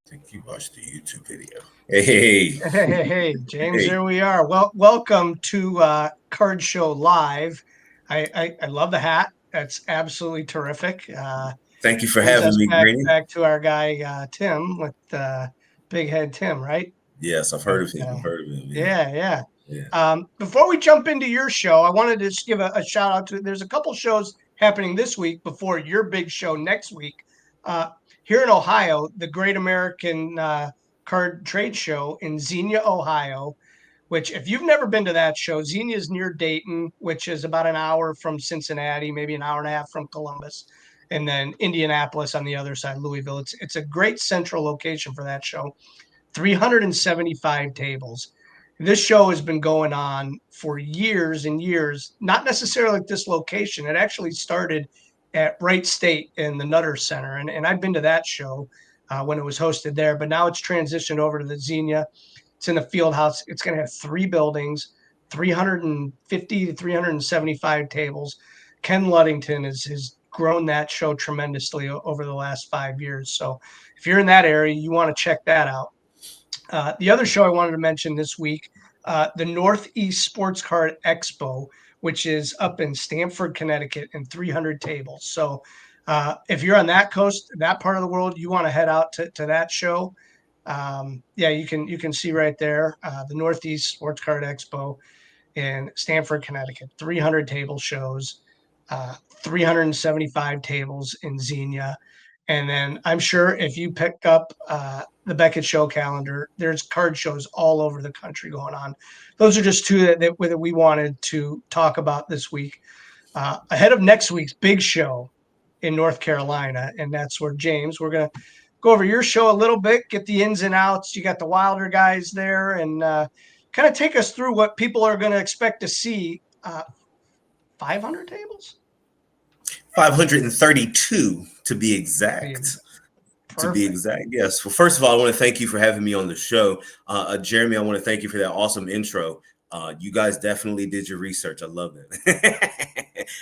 think you watched the YouTube video. Hey, Hey, James, hey. here we are. Well, welcome to Card Show Live. I love the hat. That's absolutely terrific. Thank you for Brings having us me, back Greenie. back to our guy Tim with Big Head Tim, right? Yes, I've heard But of him. I've heard of him. Yeah, yeah, yeah. yeah. Before we jump into your show, I wanted to just give a shout out to. There's a couple shows happening this week before your big show next week. Uh, Here in Ohio, the Great American Card Trade Show in Xenia, Ohio. Which, if you've never been to that show, Xenia is near Dayton, which is about an hour from Cincinnati, maybe an hour and a half from Columbus, and then Indianapolis on the other side, Louisville. It's a great central location for that show. 375 tables. This show has been going on for years and years, not necessarily at this location. It actually started at Wright State in the Nutter Center. And I've been to that show when it was hosted there, but now it's transitioned over to the Xenia. It's in the field house. It's going to have three buildings, 350 to 375 tables. Ken Luddington has grown that show tremendously over the last 5 years. So if you're in that area, you want to check that out. The other show I wanted to mention this week, the Northeast Sports Card Expo, which is up in Stamford, Connecticut, and 300 tables. So if you're on that coast, that part of the world, you want to head out to that show. Yeah, you can see right there the Northeast Sports Card Expo in Stamford, Connecticut. 300 table shows, 375 tables in Xenia. And then I'm sure if you pick up the Beckett Show calendar, there's card shows all over the country going on. Those are just two that we wanted to talk about this week. Ahead of next week's big show in North Carolina, and that's where James, we're going to go over your show a little bit, get the ins and outs. You got the Wilder guys there, and kind of take us through what people are going to expect to see. 500 tables? 532 to be exact. To be Perfect. exact, yes. Well, first of all, I want to thank you for having me on the show. Jeremy, I want to thank you for that awesome intro. You guys definitely did your research. I love it.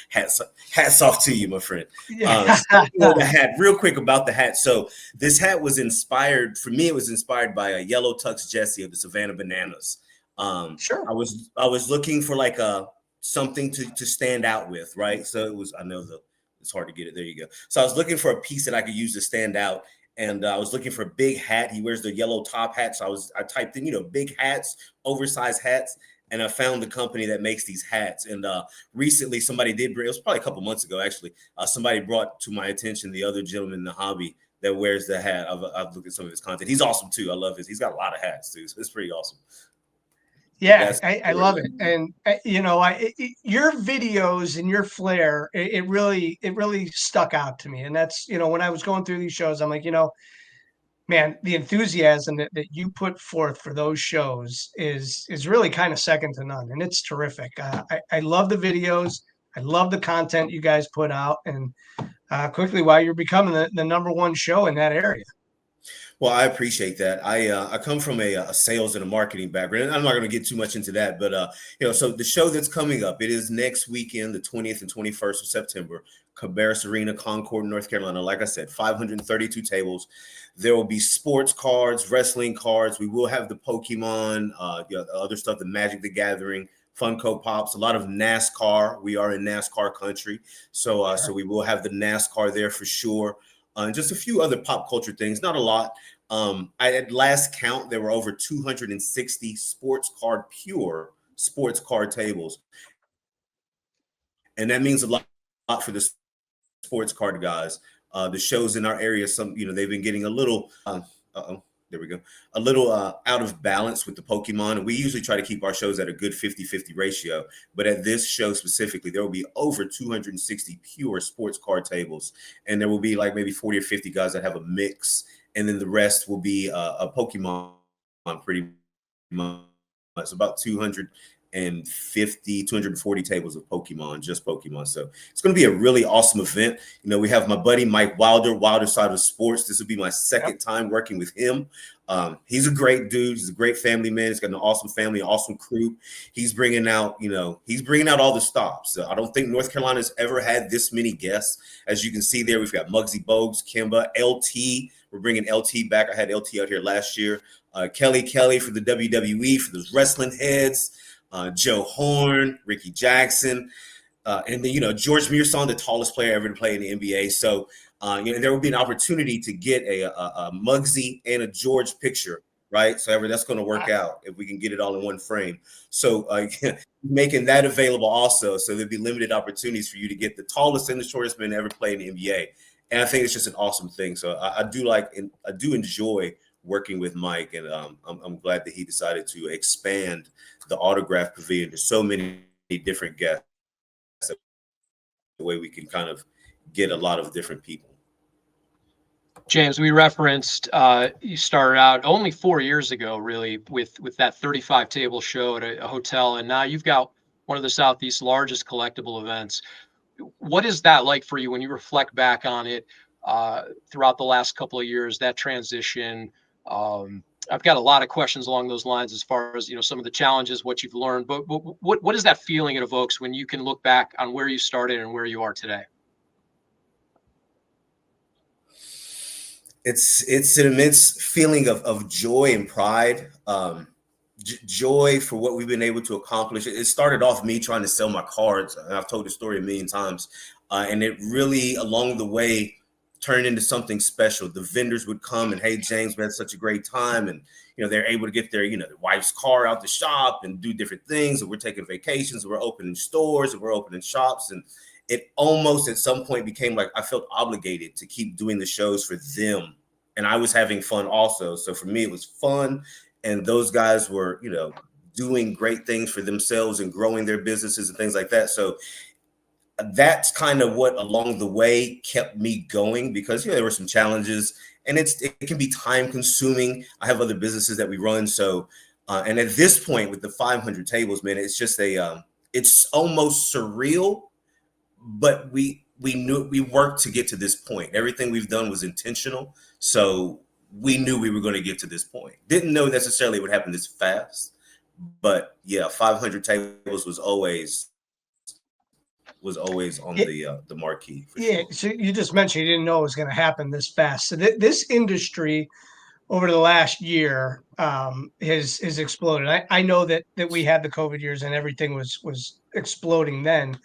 hats, hats off to you, my friend. Yeah. Speaking of the hat, real quick about the hat. So this hat was inspired, for me, it was inspired by a yellow tux Jesse of the Savannah Bananas. Sure. I was looking for like a something to stand out with, right? So it was, I know it's hard to get it. There you go. So I was looking for a piece that I could use to stand out. And I was looking for a big hat. He wears the yellow top hat. So I typed in, big hats, oversized hats. And I found the company that makes these hats. And recently somebody did bring, it was probably a couple months ago, actually. Somebody brought to my attention the other gentleman in the hobby that wears the hat. I've looked at some of his content. He's awesome too. I love he's got a lot of hats too. So it's pretty awesome. Yeah, That's I love it, and your videos and your flair, it really stuck out to me, and that's when I was going through these shows, I'm like, man, the enthusiasm that you put forth for those shows is really kind of second to none, and it's terrific. I love the videos, I love the content you guys put out, and quickly while you're becoming the number one show in that area. Well, I appreciate that. I come from a sales and a marketing background. I'm not going to get too much into that, but so the show that's coming up, it is next weekend, the 20th and 21st of September, Cabarrus Arena, Concord, North Carolina. Like I said, 532 tables. There will be sports cards, wrestling cards. We will have the Pokemon, other stuff, the Magic the Gathering, Funko Pops, a lot of NASCAR. We are in NASCAR country, so Sure. we will have the NASCAR there for sure. And just a few other pop culture things, not a lot. I at last count, there were over 260 pure sports card tables. And that means a lot for the sports card guys. The shows in our area, they've been getting a little, there we go, a little out of balance with the Pokemon. And we usually try to keep our shows at a good 50-50 ratio. But at this show specifically, there will be over 260 pure sports card tables. And there will be like maybe 40 or 50 guys that have a mix. And then the rest will be a Pokemon pretty much. It's about 250, 240 tables of Pokemon, just Pokemon. So it's going to be a really awesome event. We have my buddy Mike Wilder Side of Sports. This will be my second time working with him. He's a great dude. He's a great family man. He's got an awesome family, awesome crew. He's bringing out, he's bringing out all the stops. So I don't think North Carolina's ever had this many guests. As you can see there, we've got Muggsy Bogues, Kimba, LT. We're bringing LT back. I had LT out here last year. Kelly for the WWE, for those wrestling heads. Joe Horn, Ricky Jackson. And then, George Mearson, the tallest player ever to play in the NBA. So, there will be an opportunity to get a Muggsy and a George picture, right? So that's going to work out if we can get it all in one frame. So making that available also. So there'll be limited opportunities for you to get the tallest and the shortest men ever play in the NBA. And I think it's just an awesome thing. So I do enjoy working with Mike, and I'm glad that he decided to expand the autograph pavilion to so many different guests. The way we can kind of get a lot of different people. James, we referenced you started out only 4 years ago, really, with that 35 table show at a hotel, and now you've got one of the Southeast's largest collectible events. What is that like for you when you reflect back on it throughout the last couple of years, that transition? I've got a lot of questions along those lines as far as, some of the challenges, what you've learned, but what is that feeling it evokes when you can look back on where you started and where you are today? It's an immense feeling of joy and pride. Joy for what we've been able to accomplish. It started off me trying to sell my cards, and I've told the story a million times, and it really, along the way, turned into something special. The vendors would come and, hey, James, we had such a great time. And, they're able to get their, their wife's car out the shop and do different things. And we're taking vacations, and we're opening stores, and we're opening shops. And it almost at some point became like I felt obligated to keep doing the shows for them. And I was having fun also. So for me, it was fun. And those guys were, doing great things for themselves and growing their businesses and things like that. So that's kind of what along the way kept me going, because there were some challenges, and it can be time consuming. I have other businesses that we run. So and at this point with the 500 tables, man, it's just it's almost surreal, but we knew we worked to get to this point. Everything we've done was intentional. So we knew we were going to get to this point. Didn't know necessarily it would happen this fast, but yeah, 500 tables was always on the marquee. Yeah. Sure. So you just mentioned you didn't know it was going to happen this fast. So this industry over the last year has exploded. I know that we had the COVID years and everything was exploding then.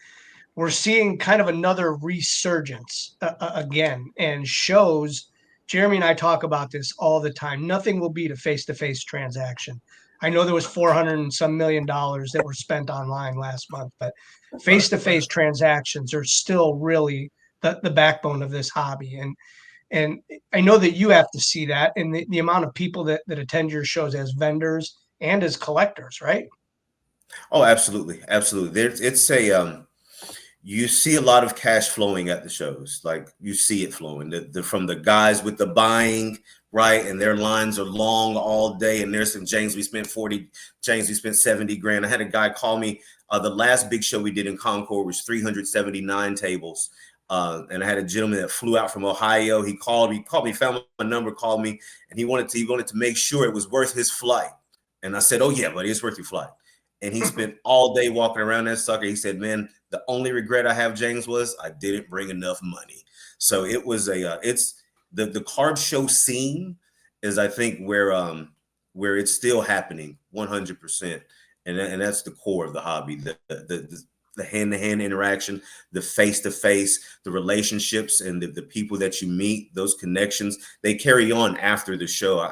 We're seeing kind of another resurgence again, and shows. Jeremy and I talk about this all the time. Nothing will beat a face-to-face transaction. I know there was 400 and some million dollars that were spent online last month, but face-to-face transactions are still really the backbone of this hobby. And I know that you have to see that in the amount of people that attend your shows as vendors and as collectors, right? Oh, absolutely. Absolutely. It's a you see a lot of cash flowing at the shows. Like, you see it flowing from the guys with the buying, right? And their lines are long all day. And there's some James, we spent 40, James, we spent 70 grand. I had a guy call me. The last big show we did in Concord was 379 tables. And I had a gentleman that flew out from Ohio. He called me, found my number, called me, and he wanted to make sure it was worth his flight. And I said, oh yeah, buddy, it's worth your flight. And he spent all day walking around that sucker. He said, man, the only regret I have, James, was I didn't bring enough money. So it was it's the card show scene is, I think, where it's still happening 100%. And that's the core of the hobby, the hand-to-hand interaction, the face-to-face, the relationships, and the people that you meet, those connections, they carry on after the show.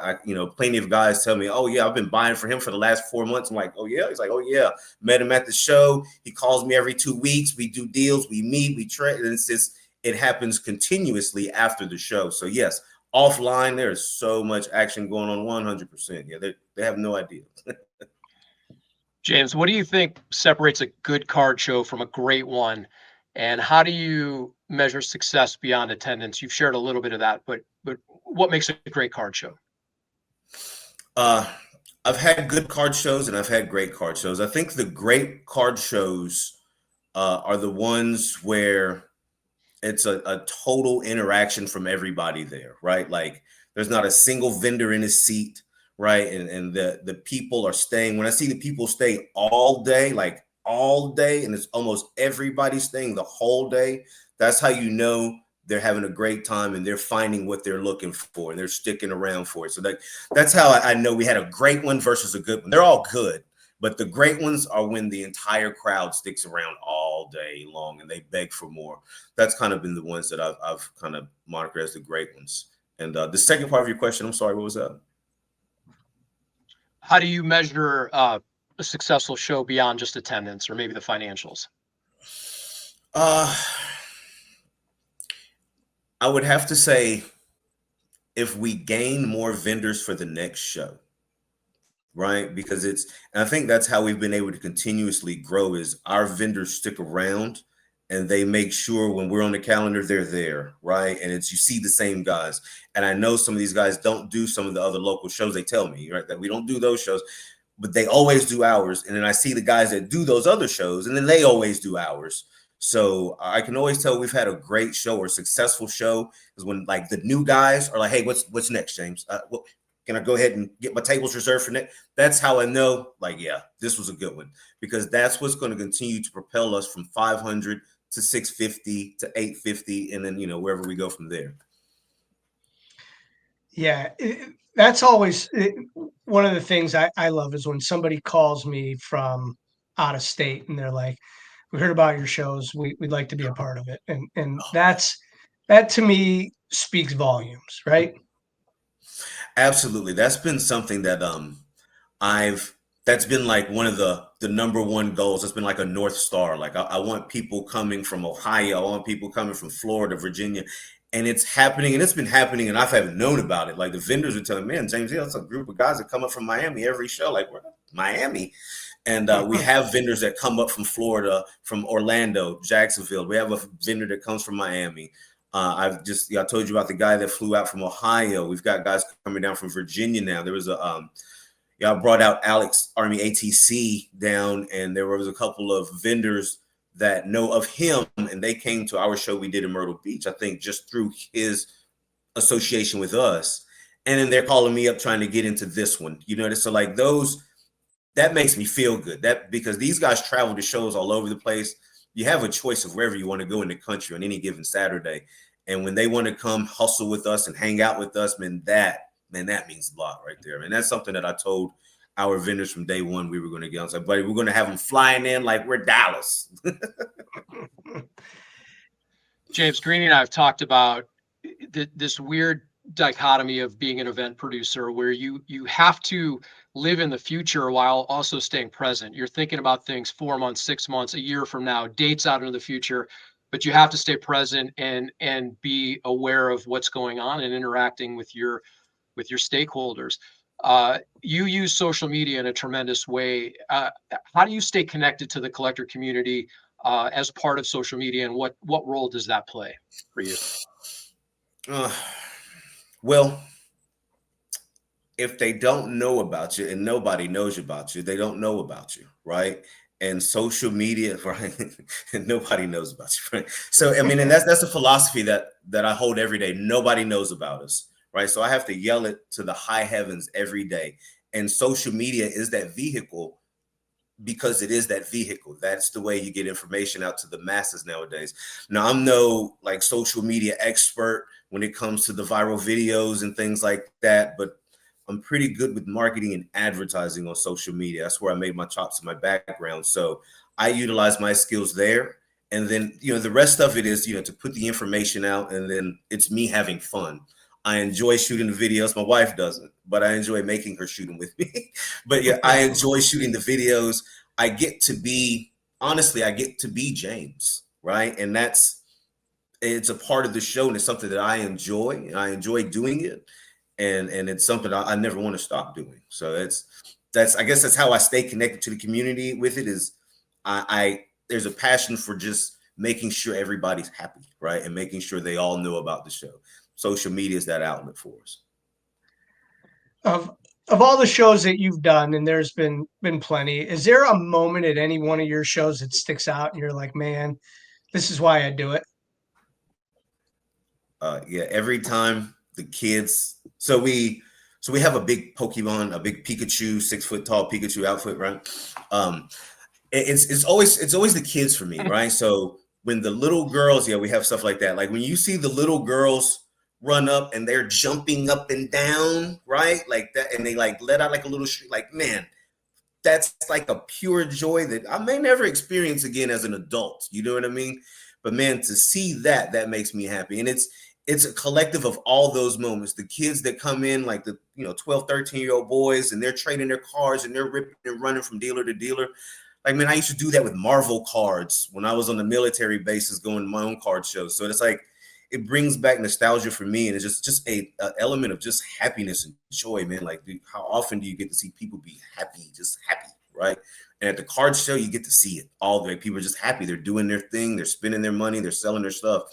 Plenty of guys tell me, oh yeah, I've been buying for him for the last 4 months. I'm like, oh yeah? He's like, oh yeah, met him at the show. He calls me every 2 weeks. We do deals, we meet, we trade. And it happens continuously after the show. So yes, offline, there's so much action going on, 100%. Yeah, they have no idea. James, what do you think separates a good card show from a great one? And how do you measure success beyond attendance? You've shared a little bit of that, but what makes a great card show? I've had good card shows and I've had great card shows. I think the great card shows are the ones where it's a total interaction from everybody there, right? Like there's not a single vendor in his seat, right? And the people are staying. When I see the people stay all day, like all day, and it's almost everybody staying the whole day, that's how you know they're having a great time and they're finding what they're looking for and they're sticking around for it. So that's how I know we had a great one versus a good one. They're all good, but the great ones are when the entire crowd sticks around all day long and they beg for more. That's kind of been the ones that I've kind of monitored as the great ones. And the second part of your question, I'm sorry, what was that? How do you measure a successful show beyond just attendance or maybe the financials? I would have to say if we gain more vendors for the next show, right? Because and I think that's how we've been able to continuously grow is our vendors stick around and they make sure when we're on the calendar, they're there, right? And you see the same guys. And I know some of these guys don't do some of the other local shows. They tell me, right, that we don't do those shows, but they always do ours. And then I see the guys that do those other shows and then they always do ours. So I can always tell we've had a great show or a successful show is when like the new guys are like, hey, what's next, James? Can I go ahead and get my tables reserved for next? That's how I know, like, yeah, this was a good one because that's what's going to continue to propel us from 500 to 650 to 850, and then wherever we go from there. Yeah, that's always one of the things I love is when somebody calls me from out of state and they're like, "We heard about your shows. We'd like to be a part of it," and that to me speaks volumes, right? Absolutely, that's been something that I've that's been like one of the number one goals. It's been like a North Star. Like I want people coming from Ohio. I want people coming from Florida, Virginia. And it's happening and it's been happening and I haven't known about it. Like the vendors are telling me, man, James, yeah, it's a group of guys that come up from Miami every show. Like we're Miami. And we have vendors that come up from Florida, from Orlando, Jacksonville. We have a vendor that comes from Miami. I told you about the guy that flew out from Ohio. We've got guys coming down from Virginia now. There was I brought out Alex Army ATC down, and there was a couple of vendors that know of him, and they came to our show we did in Myrtle Beach, I think just through his association with us. And then they're calling me up trying to get into this one. So like that makes me feel good. That because these guys travel to shows all over the place. You have a choice of wherever you want to go in the country on any given Saturday. And when they want to come hustle with us and hang out with us, that means a lot right there. And that's something that I told our vendors from day one we were going to get. I was like, buddy, we're going to have them flying in like we're Dallas. James, Greenie and I have talked about this weird dichotomy of being an event producer where you have to live in the future while also staying present. You're thinking about things 4 months, 6 months, a year from now, dates out into the future, but you have to stay present and be aware of what's going on and interacting with your stakeholders. You use social media in a tremendous way. How do you stay connected to the collector community as part of social media, and what role does that play for you? Well, if they don't know about you and nobody knows about you, they don't know about you, right? And social media, right? And nobody knows about you, right? So I mean, and that's a philosophy that I hold every day. Nobody knows about us, right? So I have to yell it to the high heavens every day. And social media is that vehicle because it is that vehicle. That's the way you get information out to the masses nowadays. Now, I'm no like social media expert when it comes to the viral videos and things like that, but I'm pretty good with marketing and advertising on social media. That's where I made my chops in my background. So I utilize my skills there. And then, the rest of it is, to put the information out, and then it's me having fun. I enjoy shooting the videos. My wife doesn't, but I enjoy making her shoot them with me. But yeah, I enjoy shooting the videos. I get to be James, right? And it's a part of the show, and it's something that I enjoy, and I enjoy doing it. And it's something I never want to stop doing. So I guess that's how I stay connected to the community with it is there's a passion for just making sure everybody's happy, right? And making sure they all know about the show. Social media is that outlet for us. Of all the shows that you've done, and there's been plenty, is there a moment at any one of your shows that sticks out and you're like, man, this is why I do it? Yeah, every time the kids, so we have a big Pokemon, a big Pikachu, 6 foot tall Pikachu outfit, right? Um, it's always the kids for me, right? So when the little girls, yeah, we have stuff like that. Like when you see the little girls run up and they're jumping up and down, right? Like that, and they like let out like a little shriek, like man, that's like a pure joy that I may never experience again as an adult. You know what I mean? But man, to see that, that makes me happy. And it's a collective of all those moments. The kids that come in, like the 12, 13-year-old boys, and they're trading their cars and they're ripping and running from dealer to dealer. Like, man, I used to do that with Marvel cards when I was on the military bases going to my own card shows. So it's like it brings back nostalgia for me, and it's just a element of just happiness and joy, man. Like, dude, how often do you get to see people be happy, just happy, right? And at the card show, you get to see it all the way. People are just happy. They're doing their thing. They're spending their money. They're selling their stuff.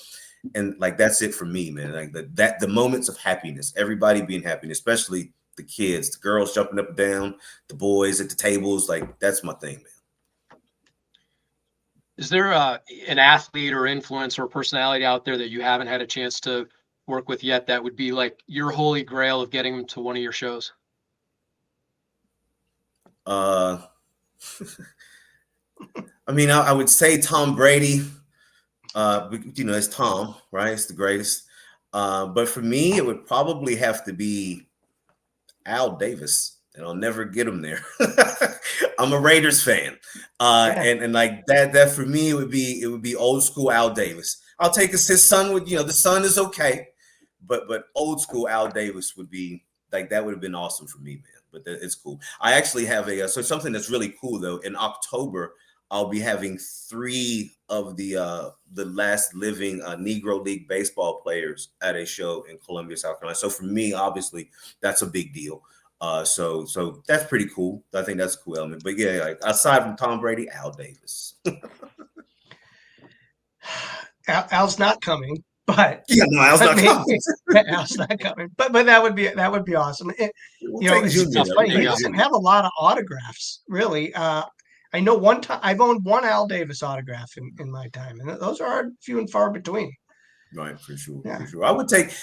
And like, that's it for me, man. Like the moments of happiness, everybody being happy, especially the kids, the girls jumping up and down, the boys at the tables. Like, that's my thing, man. Is there an athlete or influencer or personality out there that you haven't had a chance to work with yet that would be like your holy grail of getting them to one of your shows? I mean, I would say Tom Brady. It's Tom, right? It's the greatest. But for me, it would probably have to be Al Davis, and I'll never get him there. I'm a Raiders fan, and like that for me, it would be old school Al Davis. I'll take his son with the son is okay, but old school Al Davis would be like that would have been awesome for me, man. But it's cool. I actually have so something that's really cool though. In October, I'll be having 3 of the last living Negro League baseball players at a show in Columbia, South Carolina. So for me, obviously, that's a big deal. So that's pretty cool. I think that's a cool element. But yeah, like, aside from Tom Brady, Al Davis. Al's not coming, but Yeah, no, Al's not coming. Al's not coming. But that would be awesome. It's funny. He doesn't have a lot of autographs, really. I know one time I've owned one Al Davis autograph in my time, and those are few and far between. Right, for sure, Yeah. for sure. I would take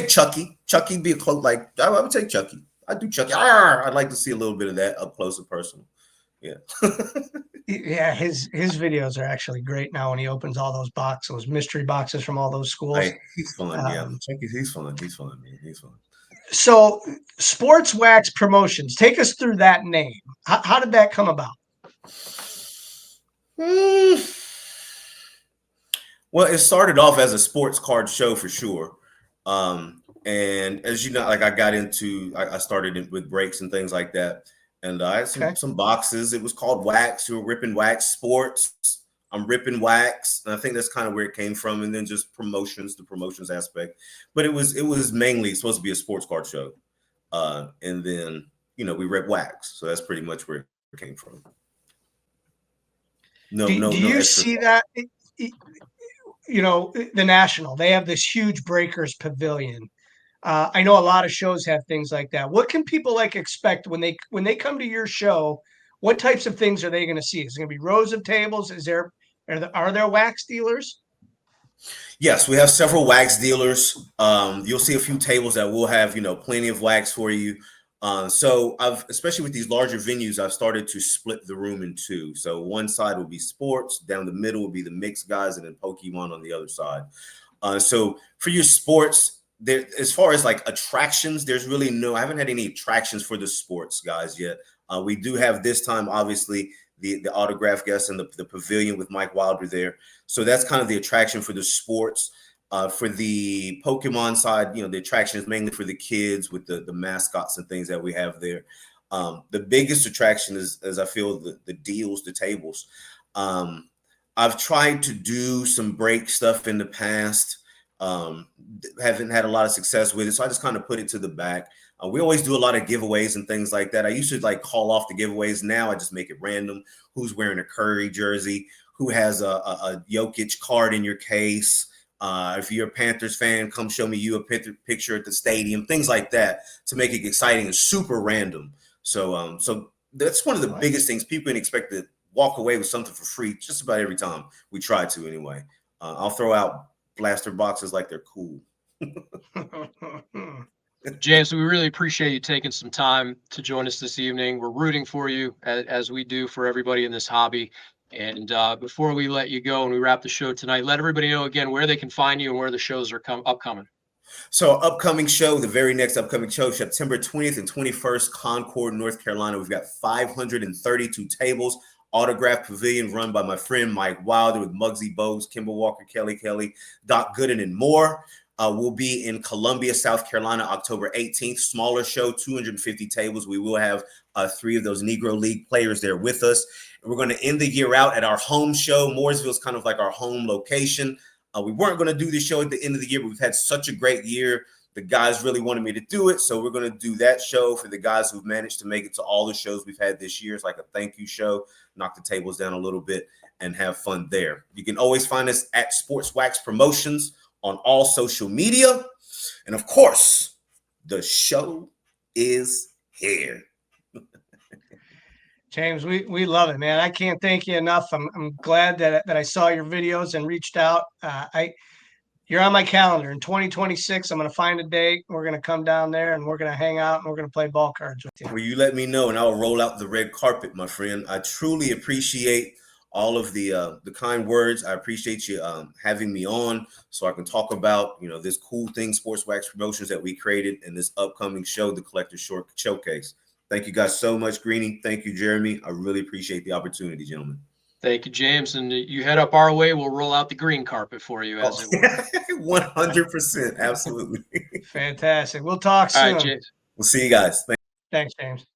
Chucky. Chucky be a close, like I would take Chucky. I do Chucky. I'd like to see a little bit of that up close and personal. Yeah. Yeah, his videos are actually great now when he opens all those mystery boxes from all those schools. He's fun, yeah. Chucky, he's fun. He's fun, man. He's fun. So, Sports Wax Promotions, take us through that name. How did that come about? Well, it started off as a sports card show for sure. And as you know, like I started with breaks and things like that. And I had some boxes. It was called Wax. We were ripping wax sports. I'm ripping wax. And I think that's kind of where it came from. And then just promotions, the promotions aspect. But it was mainly supposed to be a sports card show. And then, we rip wax. So that's pretty much where it came from. Do you see that? The National, they have this huge Breakers Pavilion. I know a lot of shows have things like that. What can people expect when they come to your show? What types of things are they going to see? Is it going to be rows of tables? Are there wax dealers? Yes, we have several wax dealers. You'll see a few tables that will have plenty of wax for you. So especially with these larger venues, I've started to split the room in 2. So one side will be sports, down the middle will be the mixed guys, and then Pokemon on the other side. So for your sports, there, as far as like attractions, there's really I haven't had any attractions for the sports guys yet. We do have this time, obviously, the autograph guests and the pavilion with Mike Wilder there. So that's kind of the attraction for the sports. For the Pokemon side, the attraction is mainly for the kids with the mascots and things that we have there. The biggest attraction is I feel, the deals, the tables. I've tried to do some break stuff in the past. Haven't had a lot of success with it, so I just kind of put it to the back. We always do a lot of giveaways and things like that. I used to call off the giveaways. Now I just make it random. Who's wearing a Curry jersey? Who has a Jokic card in your case? If you're a Panthers fan, come show me you a picture at the stadium, things like that, to make it exciting and super random. So that's one of the biggest things. People can expect to walk away with something for free just about every time we try to anyway. I'll throw out blaster boxes like they're cool. James, we really appreciate you taking some time to join us this evening. We're rooting for you as we do for everybody in this hobby. And before we let you go and we wrap the show tonight, let everybody know again where they can find you and where the shows are upcoming. So our upcoming show, the very next upcoming show, September 20th and 21st, Concord, North Carolina. We've got 532 tables, autograph pavilion run by my friend Mike Wilder with Muggsy Bogues, Kimball Walker, Kelly, Doc Gooden, and more. We'll be in Columbia, South Carolina, October 18th. Smaller show, 250 tables. We will have 3 of those Negro League players there with us. And we're going to end the year out at our home show. Mooresville's kind of like our home location. We weren't going to do this show at the end of the year, but we've had such a great year. The guys really wanted me to do it, so we're going to do that show for the guys who've managed to make it to all the shows we've had this year. It's like a thank you show, knock the tables down a little bit, and have fun there. You can always find us at Sports Wax Promotions on all social media. And, of course, the show is here. James, we love it, man. I can't thank you enough. I'm glad that I saw your videos and reached out. You're on my calendar in 2026. I'm going to find a date. We're going to come down there and we're going to hang out and we're going to play ball cards with you. Well, you let me know and I'll roll out the red carpet, my friend. I truly appreciate all of the kind words. I appreciate you having me on so I can talk about, this cool thing, Sports Wax Promotions, that we created in this upcoming show, the Collector Showcase. Thank you guys so much, Greenie. Thank you, Jeremy. I really appreciate the opportunity, gentlemen. Thank you, James. And you head up our way, we'll roll out the green carpet for you, as it were. 100%. Absolutely. Fantastic. We'll talk soon. All right, James. We'll see you guys. Thanks, James.